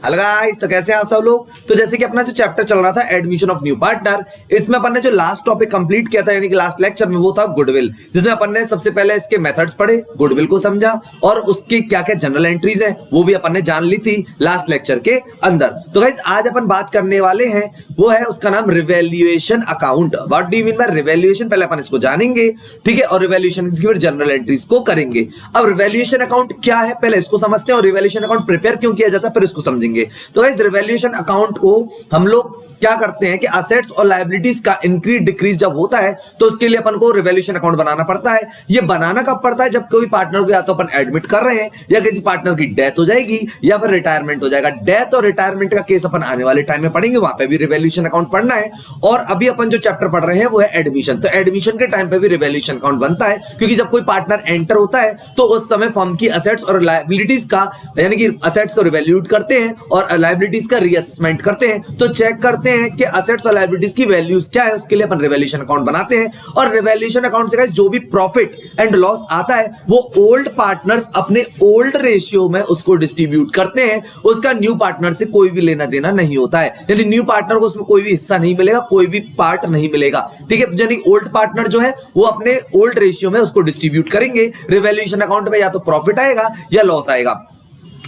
Hello guys, तो कैसे हैं आप सब लोग। तो जैसे कि अपना जो चैप्टर चल रहा था एडमिशन ऑफ न्यू पार्टनर, इसमें अपन ने जो लास्ट टॉपिक कंप्लीट किया था यानी कि लास्ट लेक्चर में, वो था गुडविल, जिसमें अपन ने सबसे पहले इसके मेथड्स पढ़े, गुडविल को समझा और उसकी क्या क्या जनरल एंट्रीज है वो भी अपन ने जान ली थी लास्ट लेक्चर के अंदर। तो गाइस आज अपन बात करने वाले हैं वो है उसका नाम revaluation account. What do you mean by revaluation, पहले अपन इसको जानेंगे, ठीक है, और रिवैल्यूएशन की फिर जनरल एंट्रीज को करेंगे। अब रिवैल्यूएशन अकाउंट क्या है पहले इसको समझते हैं, और रिवैल्यूएशन अकाउंट प्रिपेयर क्यों किया जाता है फिर इसको समझेंगे। तो गाइस रिवैल्यूएशन अकाउंट को हम लोग क्या करते हैं कि असेट्स और लायबिलिटीज का इंक्रीज डिक्रीज जब होता है तो उसके लिए अपन को रिवैल्यूएशन अकाउंट बनाना पड़ता है। ये बनाना कब पड़ता है, जब कोई पार्टनर को या तो अपन एडमिट कर रहे हैं या किसी पार्टनर की डेथ हो जाएगी या फिर रिटायरमेंट हो जाएगा। डेथ और रिटायरमेंट का केस अपन आने वाले टाइम में पढ़ेंगे, वहां पे भी रिवैल्यूएशन अकाउंट पढ़ना है। और अभी अपन जो चैप्टर पढ़ रहे हैं वो है एडमिशन, तो एडमिशन के टाइम पे भी रिवैल्यूएशन अकाउंट बनता है, क्योंकि जब कोई पार्टनर एंटर होता है तो उस समय फर्म की असेट्स और लायबिलिटीज का यानी कि असेट्स को रिवैल्यूट करते हैं और लायबिलिटीज का रीअसेसमेंट करते हैं। तो चेक करते हैं कि असेट्स लायबिलिटीज की वैल्यूज क्या है, उसके लिए अपन रिवैल्यूएशन अकाउंट बनाते हैं। और रिवैल्यूएशन अकाउंट से जो भी प्रॉफिट एंड लॉस आता है वो ओल्ड पार्टनर्स अपने ओल्ड रेशियो में उसको डिस्ट्रीब्यूट करते हैं। उसका न्यू पार्टनर से कोई भी लेना देना नहीं होता है, यानी न्यू पार्टनर को उसमें कोई भी हिस्सा नहीं मिलेगा, कोई भी पार्ट नहीं मिलेगा, ठीक है। यानी ओल्ड पार्टनर जो है वो अपने ओल्ड रेशियो में उसको डिस्ट्रीब्यूट करेंगे। रिवैल्यूएशन अकाउंट में या तो प्रॉफिट आएगा या लॉस आएगा,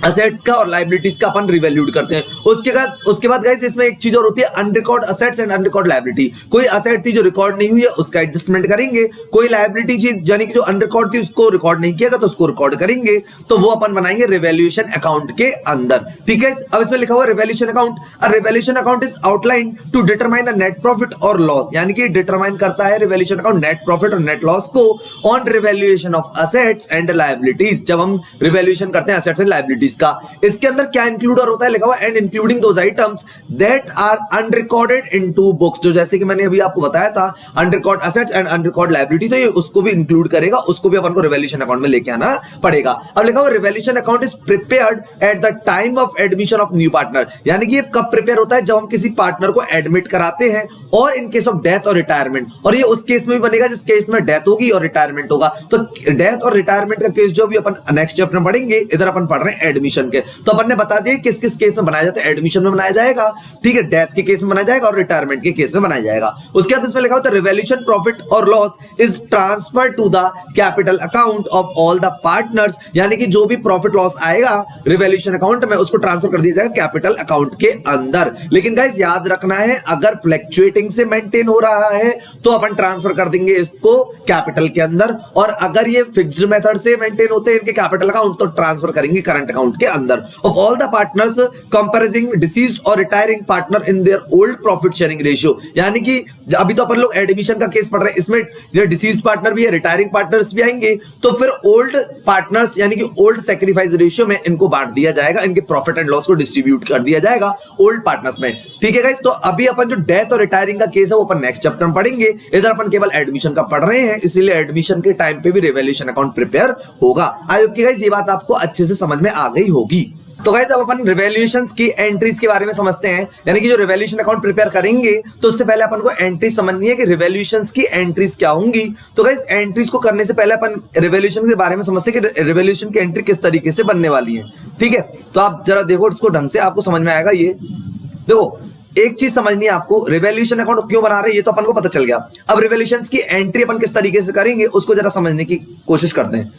असेट्स का और लायबिलिटीज का अपन रिवैल्यूट करते हैं। उसके बाद गाइस इसमें एक चीज और होती है, unrecord assets and unrecord liability. कोई असेट थी जो रिकॉर्ड नहीं हुई है उसका एडजस्टमेंट करेंगे, कोई लायबिलिटी थी यानी कि जो अनरिकॉर्ड थी उसको रिकॉर्ड नहीं किया तो उसको रिकॉर्ड करेंगे, तो वो अपन बनाएंगे रिवैल्यूएशन अकाउंट के अंदर, ठीक है। अब इसमें लिखा हुआ revaluation account, revaluation account is outline to determine the net profit और लॉस, यानी कि डिटरमाइन करता है रिवैल्यूएशन अकाउंट नेट प्रॉफिट और नेट लॉस को on revaluation of assets and liabilities, जब हम रिवैल्यूएशन करते हैं असेट्स एंड लायबिलिटीज का। इसके अंदर क्या इंक्लूड होता है, लिखा हुआ and including those items that are unrecorded into books, जो जैसे कि मैंने अभी आपको बताया था unrecord assets and unrecord liability, तो ये उसको भी इंक्लूड करेगा, उसको भी अपन को रिवैल्यूएशन अकाउंट में लेके आना पड़ेगा। अब लिखा हुआ revaluation account is prepared at the time of admission of new partner, यानी कि ये कब प्रिपेयर होता है, जब हम किसी पार्टनर को एडमिट कराते हैं और इन केस ऑफ डेथ और रिटायरमेंट। और ये उस केस में भी बनेगा जिस केस में डेथ होगी और रिटायरमेंट होगा। तो डेथ और रिटायरमेंट का केस जो भी अपन नेक्स्ट चैप्टर में पढ़ेंगे, इधर अपन पढ़ रहे हैं एडमिशन के, तो अपन ने बता दिया किस किस केस में बनाया जाता है। एडमिशन में बनाया जाएगा, ठीक है, डेथ के केस में बनाया जाएगा और रिटायरमेंट के केस में बनाया जाएगा। उसके बाद इसमें लिखा होता है रिवैल्यूएशन प्रॉफिट और loss is transfer to the capital account of all the partners, यानी कि जो भी प्रॉफिट लॉस आएगा रिवैल्यूएशन अकाउंट में उसको ट्रांसफर कर दिया जाएगा कैपिटल अकाउंट के अंदर। लेकिन गाइस याद रखना है, अगर फ्लक्चुएटिंग से मेंटेन हो रहा है तो अपन ट्रांसफर कर देंगे इसको कैपिटल के अंदर, और अगर ये फिक्स्ड मेथड से मेंटेन होते हैं इनके कैपिटल अकाउंट तो ट्रांसफर करेंगे करंट अकाउंट के अंदर। Of all the partners comprising deceased और retiring partner in their old profit sharing ratio, यानी कि अभी तो अपन लोग एडमिशन का केस पढ़ रहे हैं, इसमें डिसीज्ड पार्टनर भी है, रिटायरिंग पार्टनर्स भी आएंगे, तो फिर ओल्ड पार्टनर्स यानी कि ओल्ड सैक्रिफाइस रेशियो में इनको बांट दिया जाएगा, इनके प्रॉफिट एंड लॉस को डिस्ट्रीब्यूट कर दिया जाएगा ओल्ड पार्टनर्स में, ठीक है गाइस। तो अभी अपन जो डेथ और रिटायरिंग का केस है वो अपन नेक्स्ट चैप्टर में पढ़ेंगे, इधर अपन केवल एडमिशन का पढ़ रहे हैं, इसीलिए एडमिशन के टाइम पे भी रिवैल्यूएशन अकाउंट प्रिपेयर होगा। आई होप कि गाइस ये बात आपको अच्छे से समझ में आ गई होगी। तो गाइस अब अपन रिवैल्यूएशंस की एंट्रीज के बारे में समझते हैं, यानी कि जो रिवैल्यूएशन अकाउंट प्रिपेयर करेंगे तो उससे पहले अपन को एंट्री समझनी है कि रिवैल्यूएशंस की एंट्रीज क्या होंगी। तो गाइस एंट्रीज को करने से पहले अपन रिवैल्यूएशन के बारे में समझते हैं कि रिवैल्यूएशन की एंट्री किस तरीके से बनने वाली है, ठीक है। तो आप जरा देखो इसको ढंग से, आपको समझ में आएगा। ये देखो एक चीज समझनी है आपको, रिवैल्यूएशन अकाउंट क्यों बना रहे हैं ये तो अपन को पता चल गया। अब रिवैल्यूएशंस की एंट्री अपन किस तरीके से करेंगे उसको जरा समझने की कोशिश करते हैं।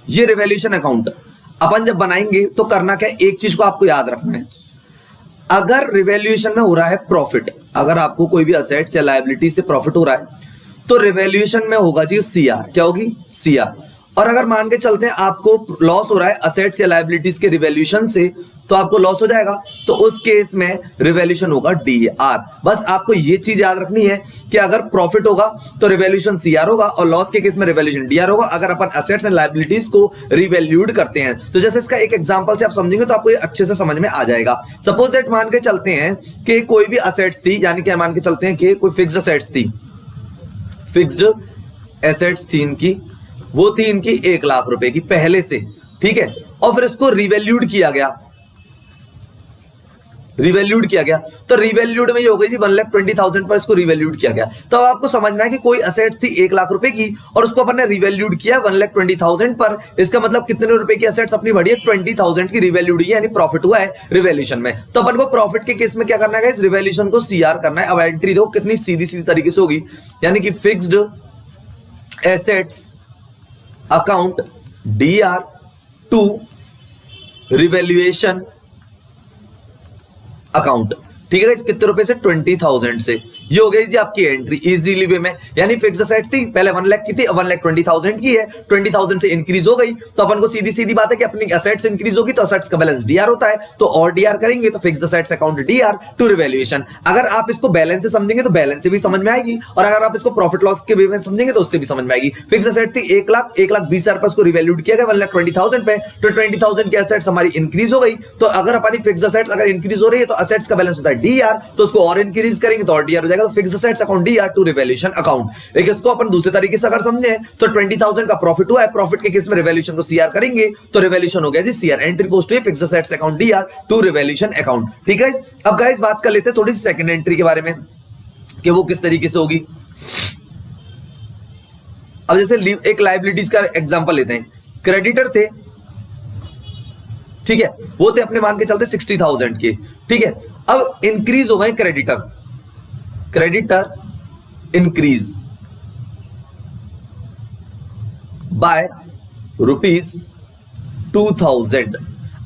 ये रिवैल्यूएशन अकाउंट अपन जब बनाएंगे तो करना क्या है, एक चीज को आपको याद रखना है। अगर रिवैल्यूएशन में हो रहा है प्रॉफिट, अगर आपको कोई भी असेट्स या लायबिलिटी से प्रॉफिट हो रहा है तो रिवैल्यूएशन में होगा जी सीआर, क्या होगी सीआर। और अगर मान के चलते हैं आपको लॉस हो रहा है असेट्स या लायबिलिटीज के रिवैल्यूएशन से, तो आपको लॉस हो जाएगा, तो उस केस में रिवैल्यूएशन होगा डीआर। बस आपको ये चीज याद रखनी है कि अगर प्रॉफिट होगा तो रिवैल्यूएशन सीआर होगा और लॉस के केस में रिवैल्यूएशन डीआर होगा, अगर अपन असेट्स एंड लायबिलिटीज को रिवैल्यूड करते हैं। तो जैसे इसका एक एग्जांपल से आप समझेंगे तो आपको ये अच्छे से समझ में आ जाएगा। सपोज दैट मान के चलते हैं कि कोई भी असेट्स थी, यानी कि मान के चलते हैं कि कोई फिक्स्ड असेट्स थी, फिक्स्ड एसेट्स थी इनकी, वो थी इनकी 1 लाख रुपए की पहले से, ठीक है, और फिर इसको रिवैल्यूड किया गया रिवैल्यूड किया गया, तो रिवैल्यूड में ये हो गई जी 1,20,000 पर इसको रिवैल्यूड किया गया। तो अब आपको समझना है कि कोई असेट थी 1 लाख रुपए की और उसको अपन ने रिवैल्यूड किया 1,20,000 पर, इसका मतलब कितने रुपए की असेट्स अपनी बढ़ी है, 20,000 की रिवैल्यूड यानी प्रॉफिट हुआ है रिवैल्यूशन में। तो अपन को प्रॉफिट के केस में क्या करना है, इस रिवैल्यूशन को सीआर करना है। अब एंट्री देखो कितनी सीधी सीधी तरीके से होगी, यानी कि fixed assets account D R to revaluation account, ठीक है। इस कितने रुपए से, 20,000 से। ये हो गई जी आपकी एंट्री इजीली वे में, यानी फिक्स असेट थी पहले 1 लाख की थी, अब 1,20,000 की है, 20,000 से इंक्रीज हो गई। तो अपन को सीधी सीधी बात है कि अपनी असेट्स इंक्रीज होगी तो असेट्स का बैलेंस डीआर होता है, तो और डीआर करेंगे तो fix assets account D R to revaluation. अगर आप इसको बैलेंस से समझेंगे तो बैलेंस से भी समझ में आएगी, और अगर आप इसको प्रॉफिट लॉस के वे में समझेंगे तो उससे भी समझ में आएगी। फिक्स असेट थी 1,20,000 पर, उसको रिवैल्यूड किया गया 1,20,000 पे, तो 20,000 की असेट्स हमारी इंक्रीज हो गई। तो अगर हमारी फिक्स असेट्स अगर इंक्रीज हो रही है तो असेट्स का बैलेंस होता है डीआर, तो उसको और इंक्रीज करेंगे तो और डीआर हो जाएगा, तो fix assets account D R to revaluation account. लेकिन इसको अपन दूसरे तरीके से अगर समझे तो 20,000 का प्रॉफिट हुआ है, प्रॉफिट के केस में रिवैल्यूएशन को सीआर करेंगे तो रिवैल्यूएशन हो गया जी सीआर, एंट्री पोस्ट हुई fix assets account D R to revaluation account, ठीक है। अब गाइस बात कर लेते हैं थोड़ी सी सेकंड एंट्री के बारे में कि वो किस तरीके से होगी। अब जैसे एक लायबिलिटीज का एग्जांपल लेते हैं, क्रेडिटर थे, ठीक है, वो थे अपने मान के चलते 60,000 के, ठीक है। अब इंक्रीज हो गए क्रेडिटर इंक्रीज बाय ₹2,000।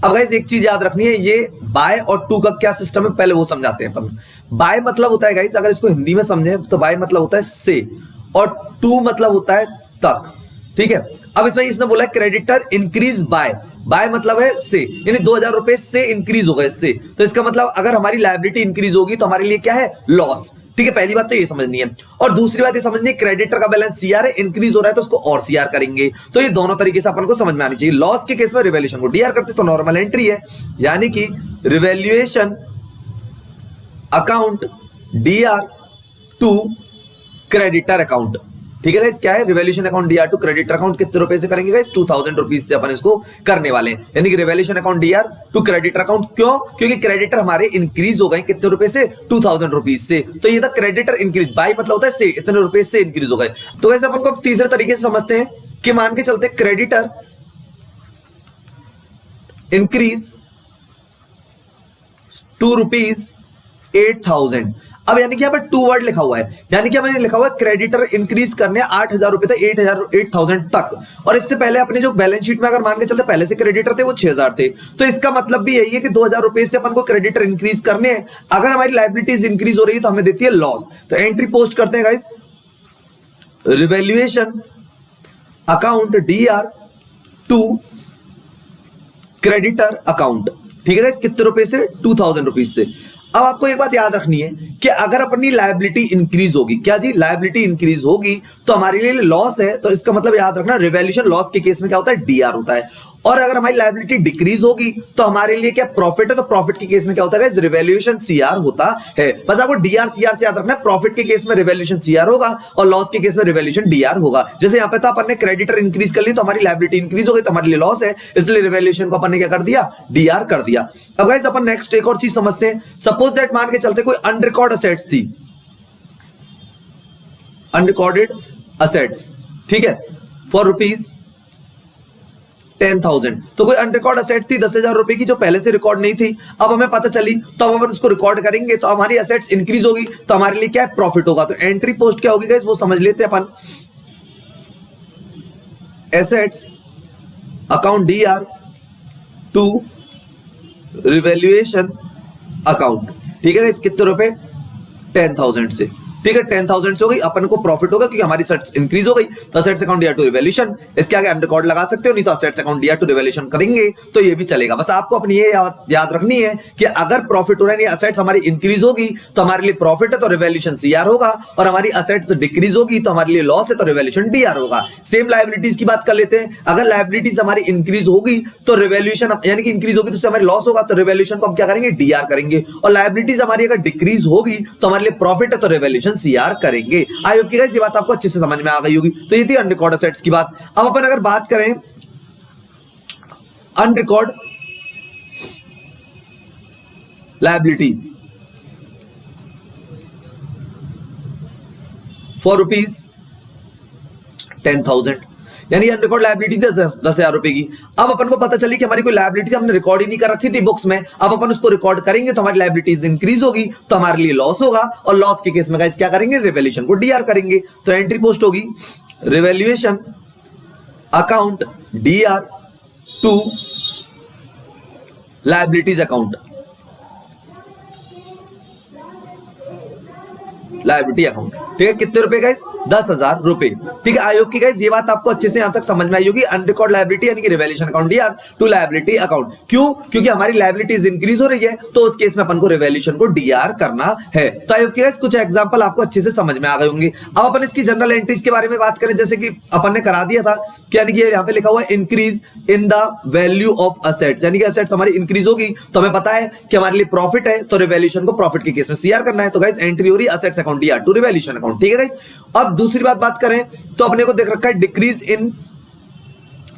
अब गाइस एक चीज याद रखनी है, ये बाय और टू का क्या सिस्टम है पहले वो समझाते हैं अपन। बाय मतलब होता है गाइस, अगर इसको हिंदी में समझे तो बाय मतलब होता है से, और टू मतलब होता है तक, ठीक है। अब इसमें इसने बोला क्रेडिटर इंक्रीज बाय, बाय मतलब है से, यानी 2,000 रुपए से इंक्रीज हो गए से, तो इसका मतलब अगर हमारी लायबिलिटी इंक्रीज होगी तो हमारे लिए क्या है, लॉस, ठीक है। पहली बात तो ये समझनी है, और दूसरी बात ये समझनी है क्रेडिटर का बैलेंस सीआर है, इंक्रीज हो रहा है तो उसको और सीआर करेंगे, तो ये दोनों तरीके से अपन को समझ में आनी चाहिए। लॉस के केस में रिवैल्यूएशन को डीआर करते तो नॉर्मल एंट्री है, यानी कि revaluation account D R to creditor account, ठीक है गाइस। क्या है, revaluation account D R to creditor account कितने रुपए से करेंगे गाइस, 2,000 रुपीज से अपन इसको करने वाले हैं, यानी कि revaluation account D R to creditor account. क्यों, क्योंकि क्रेडिटर हमारे इंक्रीज हो गए कितने रुपए से, 2,000 रुपीज से, तो ये था क्रेडिटर इंक्रीज, बाय मतलब होता है से, इतने रुपए से इंक्रीज हो गए। तो वैसे अपन को तीसरे तरीके से समझते हैं कि मान के चलते क्रेडिटर इंक्रीज ₹8,000। अब यानी कि यहाँ पर टू वर्ड लिखा हुआ है, यानी कि मैंने लिखा हुआ है क्रेडिटर इंक्रीज करने 8,000 रुपए तक, 8,000 तक, और इससे पहले अपने जो बैलेंस शीट में अगर मान के चलते पहले से क्रेडिटर थे वो 6,000 थे, तो इसका मतलब भी यही है कि 2,000 रुपए से अपन को क्रेडिटर इंक्रीज करने हैं। अगर हमारी लायबिलिटीज इंक्रीज हो रही है तो हमें देती है लॉस, तो एंट्री पोस्ट करते हैं guys, revaluation account D R to creditor account, ठीक है गाइस, कितने रुपए से, 2,000 रुपीज से। अब आपको एक बात याद रखनी है कि अगर अपनी लायबिलिटी इंक्रीज होगी, क्या जी, लायबिलिटी इंक्रीज होगी तो हमारे लिए लॉस है, तो इसका मतलब याद रखना रिवैल्यूएशन लॉस के केस में क्या होता है, डीआर होता है। और अगर हमारी लायबिलिटी डिक्रीज होगी तो हमारे लिए क्या प्रॉफिट है, तो प्रॉफिट के केस में क्या होता है, रिवैल्यूएशन सीआर होता है। बस आपको डीआर सीआर से याद रखना है, प्रॉफिट के केस में रिवैल्यूएशन सीआर होगा और लॉस के केस में रिवैल्यूएशन डीआर होगा। जैसे यहाँ पे था अपन ने क्रेडिटर इंक्रीज कर ली तो हमारी लायबिलिटी इंक्रीज हो गई तो हमारे लिए लॉस है, इसलिए रिवैल्यूएशन को अपन ने क्या कर दिया, डीआर कर दिया। अब गाइस अपन नेक्स्ट एक और चीज समझते हैं, सपोज दैट मान के चलते कोई अनरिकॉर्ड असेट्स थी, अनरिकॉर्डेड असेट्स, ठीक है, फॉर ₹10,000। तो कोई अनरिकॉर्ड असेट थी 10,000 रुपए की जो पहले से रिकॉर्ड नहीं थी, अब हमें पता चली तो हम उसको रिकॉर्ड करेंगे तो हमारी असेट्स इंक्रीज होगी तो हमारे लिए क्या है, प्रॉफिट होगा। तो एंट्री पोस्ट क्या होगी गाइस वो समझ लेते हैं अपन, assets account D R to revaluation account, ठीक है गाइस, कितने रुपए, 10,000 से, ठीक है, 10,000 से हो गई, अपन को प्रॉफिट होगा क्योंकि हमारी असेट्स इंक्रीज हो गई, तो assets account D R to revaluation, इसके आगे अनरिकॉर्ड लगा सकते हो, नहीं तो assets account D R to revaluation करेंगे तो ये भी चलेगा। बस आपको अपनी ये याद रखनी है कि अगर प्रॉफिट हो रहा है, असेट्स हमारी इंक्रीज होगी तो हमारे लिए प्रॉफिट है तो रिवैल्यूएशन सीआर होगा, और हमारी असेट्स डिक्रीज होगी तो हमारे लिए लॉस है तो रिवैल्यूएशन डीआर होगा। सेम लायबिलिटीज की बात कर लेते हैं, अगर लायबिलिटीज हमारी इंक्रीज होगी तो रिवैल्यूएशन यानी कि इंक्रीज होगी तो उससे हमारी लॉस होगा, तो रिवैल्यूएशन को हम क्या करेंगे, डीआर करेंगे, और लायबिलिटीज हमारी अगर डिक्रीज होगी तो हमारे लिए प्रॉफिट है तो रिवैल्यूएशन सीआर करेंगे। आई होप कि गाइस ये बात आपको अच्छे से समझ में आ गई होगी। तो ये थी अनरिकॉर्ड असेट्स की बात। अब अपन अगर बात करें लायबिलिटीज फॉर ₹10,000, यानी अनरिकॉर्ड लायबिलिटी थी 10,000 रुपए की। अब अपन को पता चली कि हमारी कोई लायबिलिटी थी, हमने रिकॉर्ड ही नहीं कर रखी थी बुक्स में, अब अपन उसको रिकॉर्ड करेंगे तो हमारी लायबिलिटीज इंक्रीज होगी, तो हमारे लिए लॉस होगा, और लॉस के केस में गाइस क्या करेंगे, रिवैल्यूएशन को डीआर करेंगे। तो एंट्री पोस्ट होगी revaluation account D R to liabilities account, liability account. ठीक है, कितने रुपए गाइस, 10,000 रुपए। ठीक है, आई होप की गाइस ये बात आपको अच्छे से यहां तक समझ में आई होगी। अनरिकॉर्ड लायबिलिटी यानी कि revaluation account D R to liability account, क्यों, क्योंकि हमारी लायबिलिटीज इंक्रीज हो रही है, तो उस केस में अपन को रिवैल्यूएशन को डीआर करना है। तो आई होप की गाइस कुछ एग्जांपल आपको अच्छे से समझ में आ गए होंगे। अब अपन इसकी जनरल एंट्रीज के बारे में बात करें, जैसे कि अपन ने करा दिया था कि यानी कि यहाँ पे लिखा हुआ है increase in the value of assets, यानी कि असेट्स हमारी इंक्रीज होगी, तो हमें पता है कि हमारे लिए प्रॉफिट है, तो रिवैल्यूएशन को प्रॉफिट के केस में सीआर करना है। तो गाइस एंट्री हो रही है assets account D R to revaluation account. ठीक है गाइस, अब दूसरी बात करें तो अपने को देख रखा है decrease in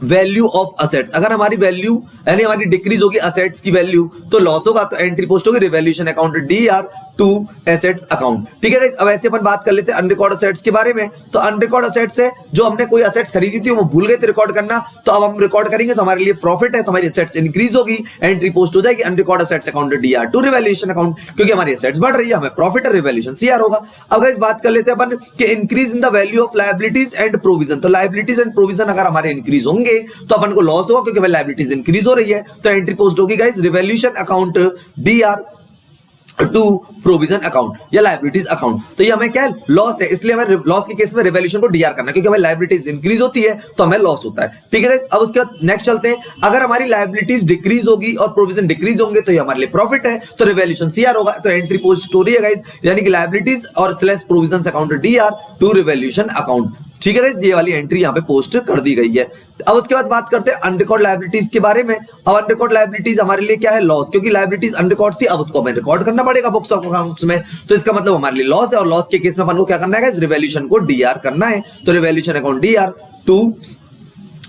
value of assets. अगर हमारी वैल्यू यानी हमारी डिक्रीज होगी असेट्स की वैल्यू, तो लॉस होगा, तो एंट्री पोस्ट होगी revaluation account D R to assets account. ठीक है गाइस, अब ऐसे अपन बात कर लेते हैं अनरिकॉर्ड असेट्स के बारे में। तो अनरिकॉर्ड असेट्स है जो हमने कोई असेट्स खरीदी थी वो भूल गए थे रिकॉर्ड करना, तो अब हम रिकॉर्ड करेंगे तो हमारे लिए प्रॉफिट है, तो हमारी असेट्स इंक्रीज होगी, एंट्री पोस्ट हो जाएगी unrecorded assets account D R to revaluation account, क्योंकि हमारी असेट्स बढ़ रही है, हमें प्रॉफिट है, रिवैल्यूएशन सीआर होगा। अब गाइस बात कर लेते हैं अपन कि increase in the value of liabilities and provision. तो लायबिलिटीज एंड प्रोविजन अगर हमारे इंक्रीज होंगे तो अपन को लॉस होगा, क्योंकि लायबिलिटीज इंक्रीज हो रही है, तो एंट्री पोस्ट होगी guys revaluation account D R to provision account या लायबिलिटीज अकाउंट। तो ये हमें क्या है, लॉस है, इसलिए हमें लॉस के केस में रिवैल्यूएशन को डीआर करना है, क्योंकि हमें लायबिलिटीज इंक्रीज होती है तो हमें लॉस होता है। ठीक है गाइस, अब उसके बाद नेक्स्ट चलते हैं। अगर हमारी लायबिलिटीज डिक्रीज होगी और प्रोविजन डिक्रीज होंगे तो ये हमारे लिए प्रॉफिट है, तो रिवैल्यूएशन सीआर होगा। तो एंट्री पोस्ट स्टोरी है गाइस, यानी कि लायबिलिटीज और slash provision account D R to revaluation account. ठीक है गाइस, ये वाली एंट्री यहाँ पे पोस्ट कर दी गई है। अब उसके बाद बात करते हैं अनरिकॉर्ड लायबिलिटीज के बारे में। अब अनरिकॉर्ड लायबिलिटीज हमारे लिए क्या है, लॉस, क्योंकि लायबिलिटीज अनरिकॉर्ड थी, अब उसको हमें रिकॉर्ड करना पड़ेगा बुक्स ऑफ अकाउंट्स में, तो इसका मतलब हमारे लिए लॉस है, और लॉस के केस में अपन को क्या करना है गाइस, रिवैल्यूएशन को डीआर करना है। तो revaluation account D R to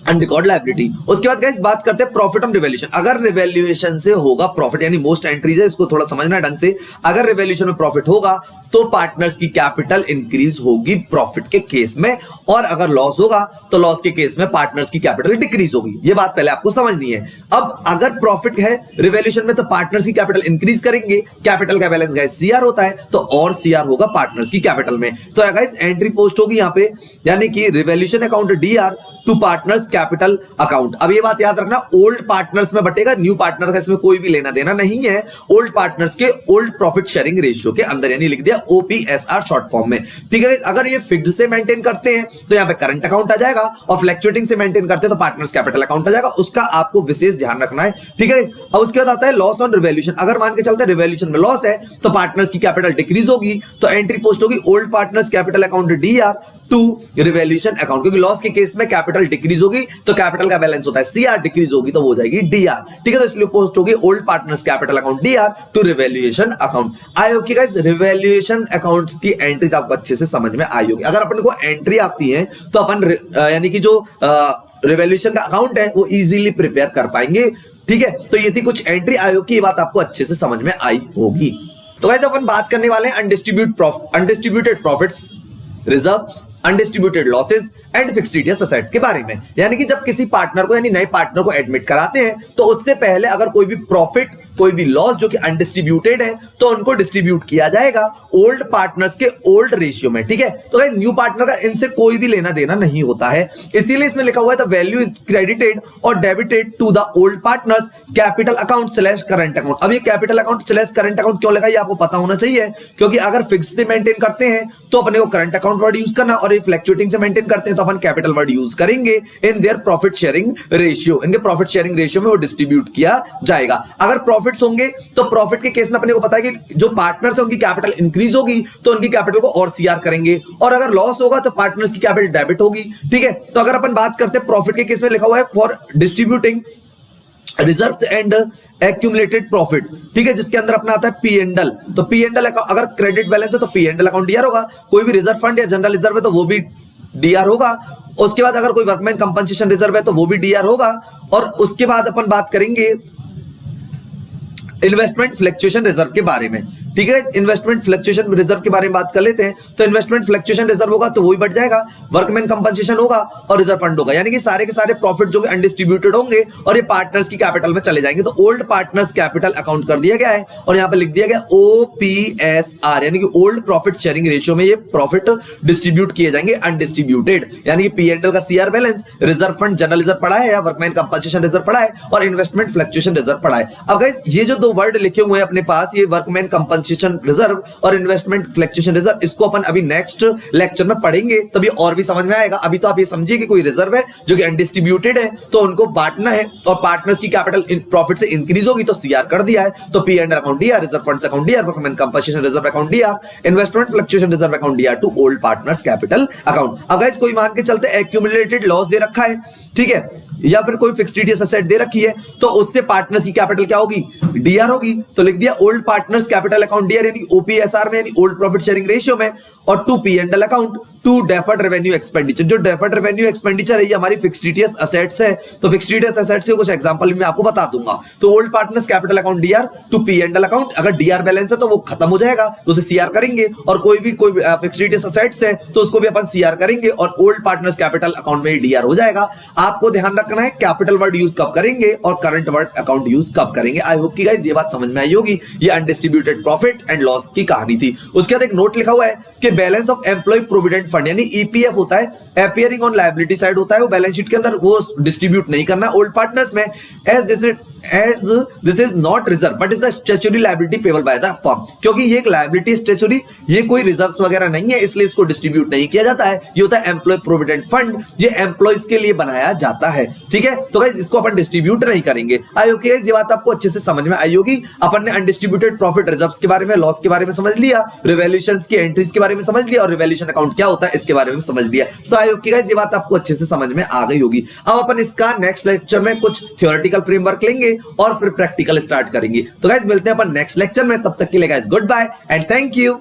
unrecorded liability. उसके बाद गाइस बात करते हैं प्रॉफिट ऑन रिवैल्यूएशन। अगर रिवैल्यूएशन से होगा प्रॉफिट, यानी मोस्ट एंट्रीज है, इसको थोड़ा समझना है ढंग से। अगर रिवैल्यूएशन में प्रॉफिट होगा तो पार्टनर्स की कैपिटल इंक्रीज होगी प्रॉफिट के केस में, और अगर लॉस होगा तो लॉस के केस में पार्टनर्स की कैपिटल डिक्रीज होगी। ये बात पहले आपको समझनी है। अब अगर प्रॉफिट है रिवैल्यूएशन में तो पार्टनर्स की कैपिटल इंक्रीज करेंगे, कैपिटल का बैलेंस गाइस सीआर होता है, तो और सीआर होगा पार्टनर्स की कैपिटल में। तो गाइस एंट्री पोस्ट होगी यहाँ पे, यानी कि revaluation account D R to partners capital account. अब ये बात याद रखना, ओल्ड पार्टनर्स में बटेगा, न्यू पार्टनर का इसमें कोई भी लेना देना नहीं है। ओल्ड पार्टनर्स के ओल्ड प्रॉफिट शेयरिंग रेशियो के अंदर, यानी लिख दिया ओपीएसआर शॉर्ट फॉर्म में। ठीक है, अगर ये फिक्स्ड से मेंटेन करते हैं तो यहाँ पे करंट अकाउंट आ जाएगा, और फ्लक्चुएटिंग से मेंटेन करते हैं तो पार्टनर्स कैपिटल अकाउंट आ जाएगा। उसका आपको विशेष ध्यान रखना है। ठीक है, अब उसके बाद आता है लॉस ऑन रिवैल्यूएशन। अगर मान के चलते हैं रिवैल्यूएशन में लॉस है तो पार्टनर्स की कैपिटल डिक्रीज होगी, तो एंट्री पोस्ट होगी old partners capital account D R to revaluation account, क्योंकि लॉस के केस में कैपिटल डिक्रीज होगी तो कैपिटल का बैलेंस होता है सीआर, डिक्रीज होगी तो वो हो जाएगी डीआर। ठीक है, तो इसलिए पोस्ट होगी old partners capital account D R to revaluation account. I hope कि गाइस रिवैल्यूएशन अकाउंट्स की एंट्रीज आपको अच्छे से समझ में आई होगी। अगर अपन को एंट्री आती है तो अपन यानी कि जो रिवैल्यूएशन का अकाउंट है वो इजीली प्रिपेयर कर पाएंगे। ठीक है, तो ये थी कुछ एंट्री। आई होप कि ये बात आपको अच्छे से समझ में आई होगी। तो गाइस अपन बात करने वाले हैं undistributed profits, reserves, undistributed losses and fixed assets के बारे में। यानी कि जब किसी पार्टनर को यानी नए पार्टनर को एडमिट कराते हैं तो उससे पहले अगर कोई भी प्रॉफिट कोई भी लॉस जो कि अनडिस्ट्रीब्यूटेड है तो उनको डिस्ट्रीब्यूट किया जाएगा ओल्ड पार्टनर्स के ओल्ड रेशियो में। ठीक है, तो गाइस न्यू पार्टनर का इनसे कोई भी लेना देना नहीं होता है, इसीलिए इसमें लिखा हुआ है द वैल्यू इज क्रेडिटेड और debited to the old partners capital account slash current account. अब ये capital account slash current account क्यों लिखा है ये आपको पता होना चाहिए, क्योंकि अगर फिक्स से मेंटेन करते हैं तो अपने को करंट अकाउंट वर्ड यूज करना, और फ्लक्चुएटिंग से मेंटेन करते हैं तो अपन कैपिटल वर्ड यूज करेंगे in their profit sharing ratio. इनके प्रॉफिट शेयरिंग रेशियो में वो डिस्ट्रीब्यूट किया जाएगा। अगर प्रॉफिट्स होंगे तो प्रॉफिट के केस में अपने को पता है कि जो पार्टनर्स हैं उनकी कैपिटल इंक्रीज होगी तो उनकी कैपिटल को और सीआर करेंगे, और अगर लॉस होगा तो पार्टनर्स की कैपिटल डेबिट होगी। ठीक है, तो अगर अपन बात करते हैं प्रॉफिट के केस में लिखा हुआ है for distributing reserves and accumulated profit. ठीक है, जिसके अंदर अपना आता है पी एंड एल। तो पी एंड एल अगर क्रेडिट बैलेंस है तो P and L account DR होगा, कोई भी रिजर्व फंड या जनरल रिजर्व है तो वो भी डीआर होगा। उसके बाद अगर कोई वर्कमैन कंपनसेशन रिजर्व है तो वो भी डीआर होगा। और उसके बाद अपन बात करेंगे इन्वेस्टमेंट फ्लक्चुएशन रिजर्व के बारे में। ठीक है, इन्वेस्टमेंट फ्लक्चुएशन रिजर्व के बारे में बात कर लेते हैं। तो इन्वेस्टमेंट फ्लक्चुएशन रिजर्व होगा तो वही बढ़ जाएगा, वर्कमैन कंपनसेशन होगा और रिजर्व फंड होगा, यानी कि सारे के सारे प्रॉफिट जो अनडिस्ट्रीब्यूटेड होंगे और ये पार्टनर्स की कैपिटल में चले जाएंगे। तो ओल्ड पार्टनर्स कैपिटल अकाउंट कर दिया गया है और यहां पर लिख दिया गया OPSR, यानी कि ओल्ड प्रॉफिट शेयरिंग रेशियो में ये प्रॉफिट डिस्ट्रीब्यूट किए जाएंगे अनडिस्ट्रीब्यूटेड, यानी कि P&L का CR balance, reserve fund general reserve पड़ा है या वर्कमैन कंपनसेशन रिजर्व पड़ा है और इन्वेस्टमेंट फ्लक्चुएशन रिजर्व पड़ा है। अब गाइस ये जो दो वर्ड लिखे हुए हैं अपने पास, ये वर्कमैन कंपनसेशन रिजर्व और इन्वेस्टमेंट फ्लक्चुएशन रिजर्व, इसको अपन अभी नेक्स्ट लेक्चर में पढ़ेंगे तभी और भी समझ में आएगा। अभी तो आप ये समझिए कि कोई रिजर्व है जो कि अनडिस्ट्रीब्यूटेड है तो उनको बांटना है और पार्टनर्स की कैपिटल प्रॉफिट से इंक्रीज होगी तो CR कर दिया है, तो P&L account DR, reserve funds account DR, workman compensation reserve account DR, investment fluctuation reserve account DR to old partners capital account. अब गाइस कोई मान के चलते एक्यूमुलेटेड लॉस दे रखा है, ठीक है, या फिर कोई फिक्स्ड टीडीएस एसेट दे रखी है तो उससे पार्टनर्स की कैपिटल क्या होगी, DR होगी। तो लिख दिया old partners capital account DR यानी OPSR में, यानी ओल्ड प्रॉफिट शेयरिंग रेशियो में, और to P&L account to deferred revenue expenditure. जो डेफर्ड रेवेन्यू एक्सपेंडिचर है ये हमारी फिक्स्ड टीडीएस एसेट्स है, तो फिक्स्ड टीडीएस एसेट्स के कुछ एग्जांपल मैं आपको बता दूंगा। तो old partners capital account DR to P&L account, अगर DR बैलेंस है तो वो खत्म हो जाएगा तो उसे CR करेंगे, और कोई फिक्स्ड टीडीएस एसेट्स है तो उसको भी अपन CR करेंगे और ओल्ड पार्टनर्स कैपिटल अकाउंट में DR हो जाएगा। आपको ध्यान रखना है कैपिटल वर्ड यूज कब करेंगे और करंट वर्ड अकाउंट यूज कब करेंगे। आई होप कि गाइस ये बात समझ में आई होगी। ये अनडिस्ट्रीब्यूटेड प्रॉफिट एंड लॉस की कहानी थी। उसके बाद एक नोट लिखा हुआ है कि balance of employ provident fund यानी EPF होता है, अपीयरिंग ऑन लायबिलिटी साइड होता है, वो बैलेंस शीट के अंदर वो डिस्ट्रीब्यूट नहीं करना ओल्ड पार्टनर्स में, as this is not reserve but is a statutory liability payable by the firm। क्योंकि ये एक लायबिलिटी स्टैच्यूटरी, ये कोई रिजर्व्स वगैरह नहीं है, इसलिए इसको डिस्ट्रीब्यूट नहीं किया जाता है। ये होता है एम्प्लॉय प्रोविडेंट फंड, ये एम्प्लॉयज के लिए बनाया जाता है। ठीक है, तो गाइस इसको अपन डिस्ट्रीब्यूट नहीं करेंगे। आई होप ये बात आपको अच्छे से समझ में आई होगी। अपन ने अनडिस्ट्रीब्यूटेड प्रॉफिट रिजर्व्स के बारे में, लॉस के बारे में समझ लिया, रिवैल्यूएशंस की एंट्रीज के बारे में समझ लिया और रिवैल्यूएशन अकाउंट क्या होता है इसके बारे में समझ लिया। तो आई होप गाइस ये बात आपको अच्छे से समझ में आ गई होगी। अब अपन इसका नेक्स्ट लेक्चर में कुछ थ्योरेटिकल फ्रेमवर्क लेंगे और फिर प्रैक्टिकल स्टार्ट करेंगे। तो गाइस मिलते हैं अपन नेक्स्ट लेक्चर में, तब तक के लिए guys goodbye and thank you.